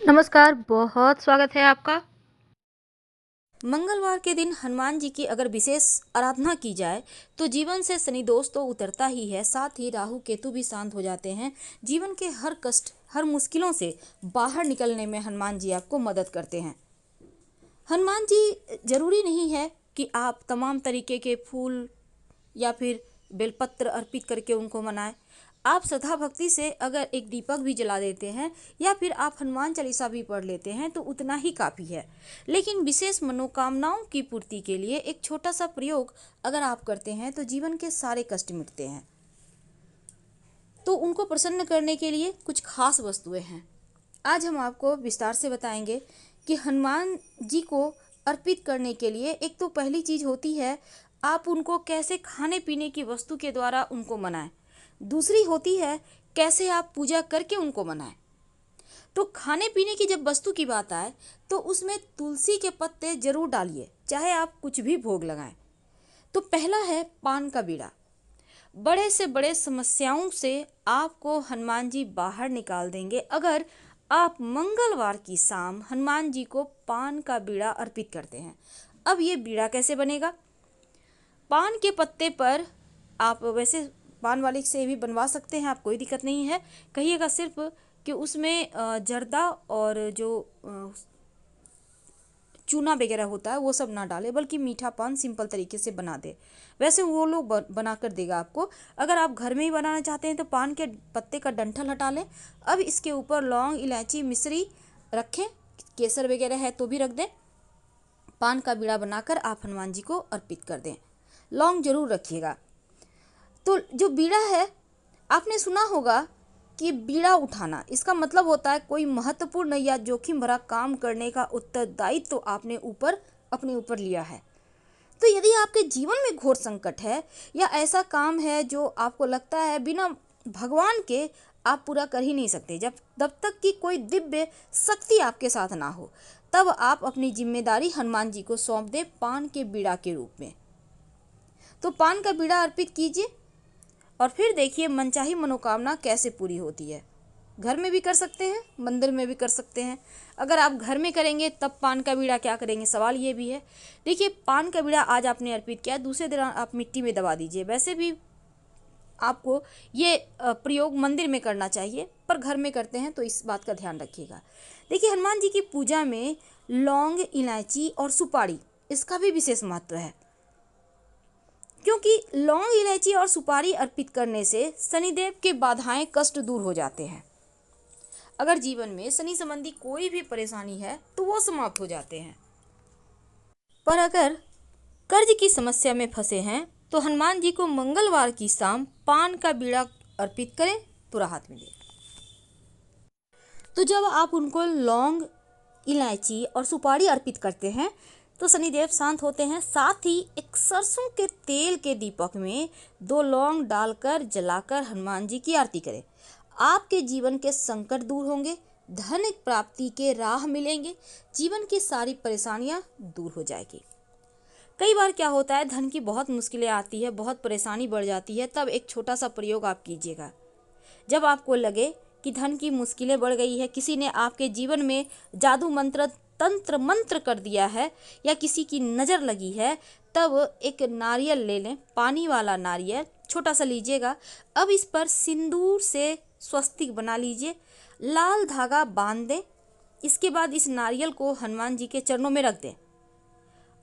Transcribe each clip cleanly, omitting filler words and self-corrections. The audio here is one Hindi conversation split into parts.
नमस्कार, बहुत स्वागत है आपका। मंगलवार के दिन हनुमान जी की अगर विशेष आराधना की जाए तो जीवन से शनि दोष तो उतरता ही है, साथ ही राहु केतु भी शांत हो जाते हैं। जीवन के हर कष्ट, हर मुश्किलों से बाहर निकलने में हनुमान जी आपको मदद करते हैं। हनुमान जी जरूरी नहीं है कि आप तमाम तरीके के फूल या फिर बेलपत्र अर्पित करके उनको मनाएं। आप श्रद्धा भक्ति से अगर एक दीपक भी जला देते हैं या फिर आप हनुमान चालीसा भी पढ़ लेते हैं तो उतना ही काफ़ी है। लेकिन विशेष मनोकामनाओं की पूर्ति के लिए एक छोटा सा प्रयोग अगर आप करते हैं तो जीवन के सारे कष्ट मिटते हैं। तो उनको प्रसन्न करने के लिए कुछ खास वस्तुएं हैं। आज हम आपको विस्तार से बताएंगे कि हनुमान जी को अर्पित करने के लिए एक तो पहली चीज़ होती है, आप उनको कैसे खाने पीने की वस्तु के द्वारा उनको मनाएं। दूसरी होती है कैसे आप पूजा करके उनको मनाएं। तो खाने पीने की जब वस्तु की बात आए तो उसमें तुलसी के पत्ते जरूर डालिए, चाहे आप कुछ भी भोग लगाएं। तो पहला है पान का बीड़ा। बड़े से बड़े समस्याओं से आपको हनुमान जी बाहर निकाल देंगे अगर आप मंगलवार की शाम हनुमान जी को पान का बीड़ा अर्पित करते हैं। अब ये बीड़ा कैसे बनेगा? पान के पत्ते पर आप वैसे पान वाले से भी बनवा सकते हैं, आप कोई दिक्कत नहीं है। कहिएगा सिर्फ कि उसमें जर्दा और जो चूना वगैरह होता है वो सब ना डाले, बल्कि मीठा पान सिंपल तरीके से बना दे। वैसे वो लोग बना कर देगा आपको। अगर आप घर में ही बनाना चाहते हैं तो पान के पत्ते का डंठल हटा लें। अब इसके ऊपर लौंग, इलायची, मिश्री रखें, केसर वगैरह है तो भी रख दें। पान का बीड़ा बनाकर आप हनुमान जी को अर्पित कर दें। लौंग जरूर रखिएगा। तो जो बीड़ा है, आपने सुना होगा कि बीड़ा उठाना इसका मतलब होता है कोई महत्वपूर्ण या जोखिम भरा काम करने का उत्तरदायित्व तो आपने अपने ऊपर लिया है। तो यदि आपके जीवन में घोर संकट है या ऐसा काम है जो आपको लगता है बिना भगवान के आप पूरा कर ही नहीं सकते, जब तक कि कोई दिव्य शक्ति आपके साथ ना हो, तब आप अपनी जिम्मेदारी हनुमान जी को सौंप दें पान के बीड़ा के रूप में। तो पान का बीड़ा अर्पित कीजिए और फिर देखिए मनचाही मनोकामना कैसे पूरी होती है। घर में भी कर सकते हैं, मंदिर में भी कर सकते हैं। अगर आप घर में करेंगे तब पान का बीड़ा क्या करेंगे, सवाल ये भी है। देखिए, पान का बीड़ा आज आपने अर्पित किया, दूसरे दिन आप मिट्टी में दबा दीजिए। वैसे भी आपको ये प्रयोग मंदिर में करना चाहिए, पर घर में करते हैं तो इस बात का ध्यान रखिएगा। देखिए, हनुमान जी की पूजा में लौंग, इलायची और सुपारी इसका भी विशेष महत्व है, क्योंकि लौंग, इलायची और सुपारी अर्पित करने से शनिदेव के बाधाएं, कष्ट दूर हो जाते हैं। अगर जीवन में शनि संबंधी कोई भी परेशानी है तो वो समाप्त हो जाते हैं। पर अगर कर्ज की समस्या में फंसे हैं तो हनुमान जी को मंगलवार की शाम पान का बीड़ा अर्पित करें तो राहत मिले। तो जब आप उनको लौंग, इलायची और सुपारी अर्पित करते हैं तो शनिदेव शांत होते हैं। साथ ही एक सरसों के तेल के दीपक में 2 लौंग डालकर जलाकर हनुमान जी की आरती करें। आपके जीवन के संकट दूर होंगे, धन प्राप्ति के राह मिलेंगे, जीवन की सारी परेशानियां दूर हो जाएगी। कई बार क्या होता है, धन की बहुत मुश्किलें आती है, बहुत परेशानी बढ़ जाती है, तब एक छोटा सा प्रयोग आप कीजिएगा। जब आपको लगे कि धन की मुश्किलें बढ़ गई है, किसी ने आपके जीवन में जादू मंत्र, तंत्र मंत्र कर दिया है या किसी की नज़र लगी है, तब एक नारियल ले लें, पानी वाला नारियल छोटा सा लीजिएगा। अब इस पर सिंदूर से स्वस्तिक बना लीजिए, लाल धागा बांध दें। इसके बाद इस नारियल को हनुमान जी के चरणों में रख दें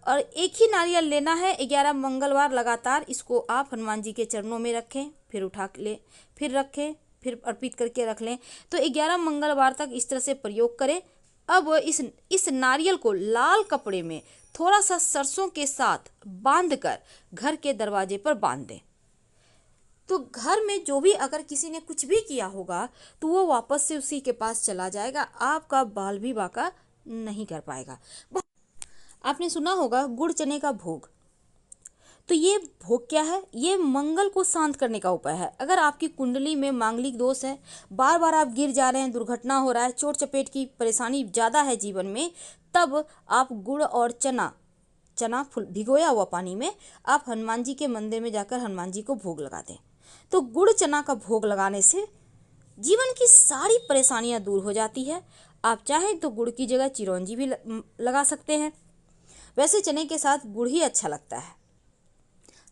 और एक ही नारियल लेना है। 11 मंगलवार लगातार इसको आप हनुमान जी के चरणों में रखें, फिर उठा लें, फिर रखें, फिर अर्पित करके रख लें। तो 11 मंगलवार तक इस तरह से प्रयोग करें। अब इस नारियल को लाल कपड़े में थोड़ा सा सरसों के साथ बांधकर घर के दरवाजे पर बांध दें। तो घर में जो भी अगर किसी ने कुछ भी किया होगा तो वो वापस से उसी के पास चला जाएगा, आपका बाल भी बाका नहीं कर पाएगा। आपने सुना होगा गुड़ चने का भोग। तो ये भोग क्या है? ये मंगल को शांत करने का उपाय है। अगर आपकी कुंडली में मांगलिक दोष है, बार बार आप गिर जा रहे हैं, दुर्घटना हो रहा है, चोट चपेट की परेशानी ज़्यादा है जीवन में, तब आप गुड़ और चना फुल भिगोया हुआ पानी में आप हनुमान जी के मंदिर में जाकर हनुमान जी को भोग लगा दें। तो गुड़ चना का भोग लगाने से जीवन की सारी परेशानियां दूर हो जाती है। आप चाहें तो गुड़ की जगह चिरौंजी भी लगा सकते हैं। वैसे चने के साथ गुड़ ही अच्छा लगता है।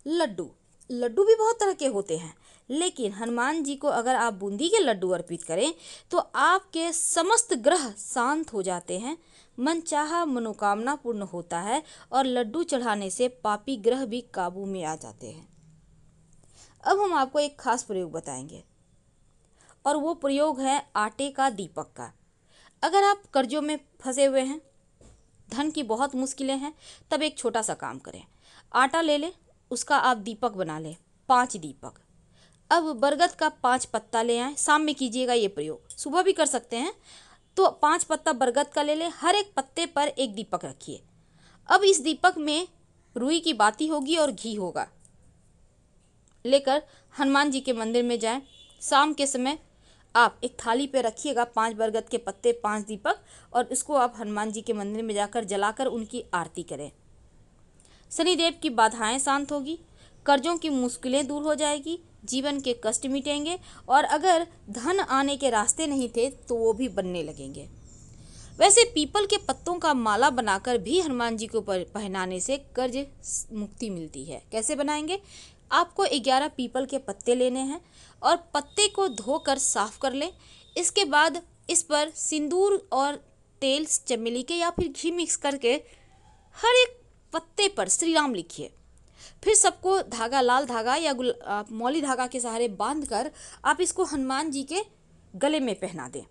लड्डू, लड्डू भी बहुत तरह के होते हैं, लेकिन हनुमान जी को अगर आप बूंदी के लड्डू अर्पित करें तो आपके समस्त ग्रह शांत हो जाते हैं, मनचाहा मनोकामना पूर्ण होता है और लड्डू चढ़ाने से पापी ग्रह भी काबू में आ जाते हैं। अब हम आपको एक खास प्रयोग बताएंगे और वो प्रयोग है आटे का दीपक का। अगर आप कर्जों में फंसे हुए हैं, धन की बहुत मुश्किलें हैं, तब एक छोटा सा काम करें। आटा ले लें, उसका आप दीपक बना लें, 5 दीपक। अब बरगद का 5 पत्ता ले आएँ, शाम में कीजिएगा ये प्रयोग, सुबह भी कर सकते हैं। तो 5 पत्ता बरगद का ले लें, हर एक पत्ते पर एक दीपक रखिए। अब इस दीपक में रुई की बाती होगी और घी होगा। लेकर हनुमान जी के मंदिर में जाएं। शाम के समय आप एक थाली पे रखिएगा 5 बरगद के पत्ते, 5 दीपक, और इसको आप हनुमान जी के मंदिर में जाकर जलाकर उनकी आरती करें। शनिदेव की बाधाएं शांत होगी, कर्जों की मुश्किलें दूर हो जाएगी, जीवन के कष्ट मिटेंगे और अगर धन आने के रास्ते नहीं थे तो वो भी बनने लगेंगे। वैसे पीपल के पत्तों का माला बनाकर भी हनुमान जी को पहनाने से कर्ज मुक्ति मिलती है। कैसे बनाएंगे? आपको 11 पीपल के पत्ते लेने हैं और पत्ते को धोकर साफ कर लें। इसके बाद इस पर सिंदूर और तेल चमेली के या फिर घी मिक्स करके हर एक पत्ते पर श्री राम लिखिए। फिर सबको धागा, लाल धागा या मौली धागा के सहारे बांधकर आप इसको हनुमान जी के गले में पहना दें।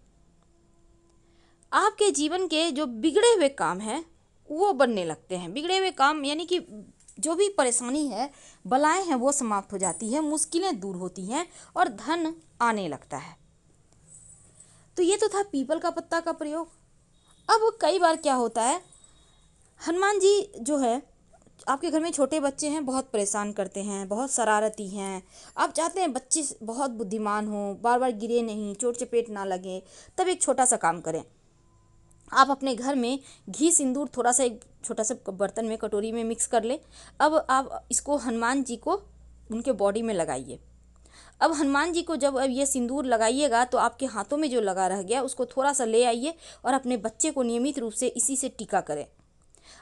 आपके जीवन के जो बिगड़े हुए काम हैं वो बनने लगते हैं। बिगड़े हुए काम यानी कि जो भी परेशानी है, बलाएं हैं, वो समाप्त हो जाती है, मुश्किलें दूर होती हैं और धन आने लगता है। तो ये तो था पीपल का पत्ता का प्रयोग। अब कई बार क्या होता है, हनुमान जी जो है, आपके घर में छोटे बच्चे हैं, बहुत परेशान करते हैं, बहुत शरारती हैं। आप चाहते हैं बच्चे बहुत बुद्धिमान हों, बार बार गिरे नहीं, चोट चपेट ना लगे। तब एक छोटा सा काम करें। आप अपने घर में घी सिंदूर थोड़ा सा एक छोटा सा बर्तन में, कटोरी में मिक्स कर ले। अब आप इसको हनुमान जी को उनके बॉडी में लगाइए। अब हनुमान जी को जब अब ये सिंदूर लगाइएगा तो आपके हाथों में जो लगा रह गया उसको थोड़ा सा ले आइए और अपने बच्चे को नियमित रूप से इसी से टीका करें।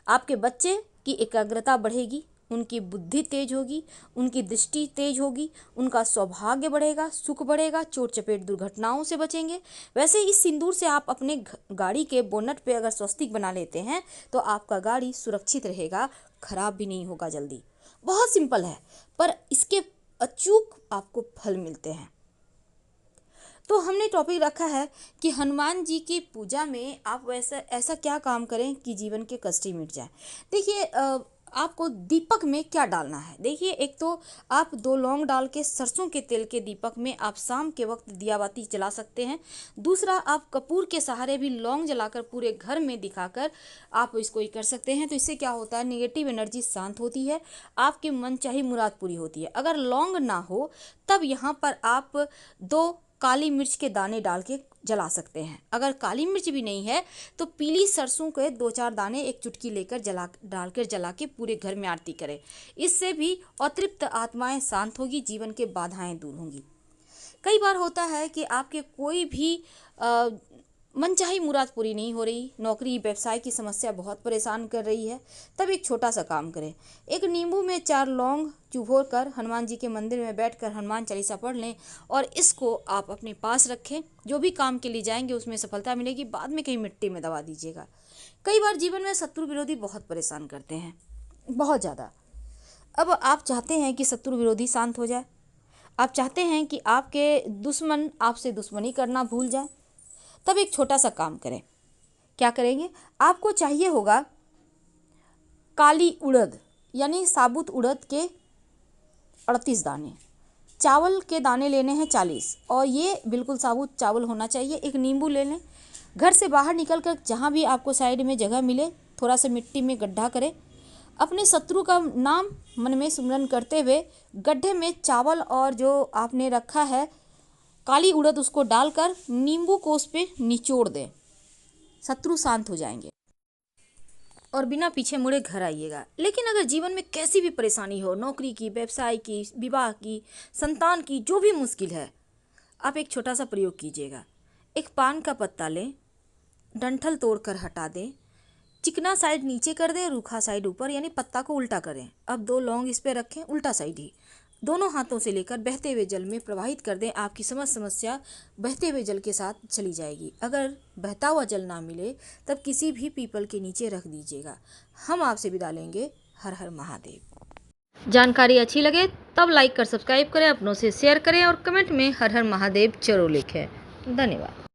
आपके बच्चे की एकाग्रता बढ़ेगी, उनकी बुद्धि तेज होगी, उनकी दृष्टि तेज होगी, उनका सौभाग्य बढ़ेगा, सुख बढ़ेगा, चोट चपेट दुर्घटनाओं से बचेंगे। वैसे इस सिंदूर से आप अपने गाड़ी के बोनट पे अगर स्वस्तिक बना लेते हैं तो आपका गाड़ी सुरक्षित रहेगा, खराब भी नहीं होगा जल्दी। बहुत सिंपल है, पर इसके अचूक आपको फल मिलते हैं। तो हमने टॉपिक रखा है कि हनुमान जी की पूजा में आप ऐसा क्या काम करें कि जीवन के कष्ट ही मिट जाए। देखिए, आपको दीपक में क्या डालना है। देखिए, एक तो आप 2 लौंग डाल के सरसों के तेल के दीपक में आप शाम के वक्त दिया बाती जला सकते हैं। दूसरा, आप कपूर के सहारे भी लौंग जलाकर पूरे घर में दिखाकर आप इसको ही कर सकते हैं। तो इससे क्या होता है, नेगेटिव एनर्जी शांत होती है, आपकी मनचाही मुराद पूरी होती है। अगर लौंग ना हो तब यहाँ पर आप 2 काली मिर्च के दाने डाल के जला सकते हैं। अगर काली मिर्च भी नहीं है तो पीली सरसों के 2-4 दाने एक चुटकी लेकर जला के पूरे घर में आरती करें। इससे भी अतृप्त आत्माएं शांत होगी, जीवन के बाधाएं दूर होंगी। कई बार होता है कि आपके कोई भी मनचाही मुराद पूरी नहीं हो रही, नौकरी व्यवसाय की समस्या बहुत परेशान कर रही है, तब एक छोटा सा काम करें। एक नींबू में 4 लौंग चुभोर कर हनुमान जी के मंदिर में बैठकर हनुमान चालीसा पढ़ लें और इसको आप अपने पास रखें। जो भी काम के लिए जाएंगे उसमें सफलता मिलेगी, बाद में कहीं मिट्टी में दबा दीजिएगा। कई बार जीवन में शत्रु विरोधी बहुत परेशान करते हैं, बहुत ज़्यादा। अब आप चाहते हैं कि शत्रु विरोधी शांत हो जाए, आप चाहते हैं कि आपके दुश्मन आपसे दुश्मनी करना भूल जाए, तब एक छोटा सा काम करें। क्या करेंगे? आपको चाहिए होगा काली उड़द यानी साबुत उड़द के 38 दाने, चावल के दाने लेने हैं 40 और ये बिल्कुल साबुत चावल होना चाहिए। एक नींबू ले लें। घर से बाहर निकल कर जहाँ भी आपको साइड में जगह मिले थोड़ा सा मिट्टी में गड्ढा करें। अपने शत्रु का नाम मन में सुमरन करते हुए गड्ढे में चावल और जो आपने रखा है काली उड़द उसको डालकर नींबू को उस पर निचोड़ दें। शत्रु शांत हो जाएंगे और बिना पीछे मुड़े घर आइएगा। लेकिन अगर जीवन में कैसी भी परेशानी हो, नौकरी की, व्यवसाय की, विवाह की, संतान की, जो भी मुश्किल है, आप एक छोटा सा प्रयोग कीजिएगा। एक पान का पत्ता लें, डंठल तोड़कर हटा दें, चिकना साइड नीचे कर दें, रूखा साइड ऊपर, यानी पत्ता को उल्टा करें। अब 2 लौंग इस पे रखें, उल्टा साइड ही। दोनों हाथों से लेकर बहते हुए जल में प्रवाहित कर दें। आपकी समस्या बहते हुए जल के साथ चली जाएगी। अगर बहता हुआ जल ना मिले तब किसी भी पीपल के नीचे रख दीजिएगा। हम आपसे विदा लेंगे। हर हर महादेव। जानकारी अच्छी लगे तब लाइक कर सब्सक्राइब करें, अपनों से शेयर करें और कमेंट में हर हर महादेव जरूर लिखें। धन्यवाद।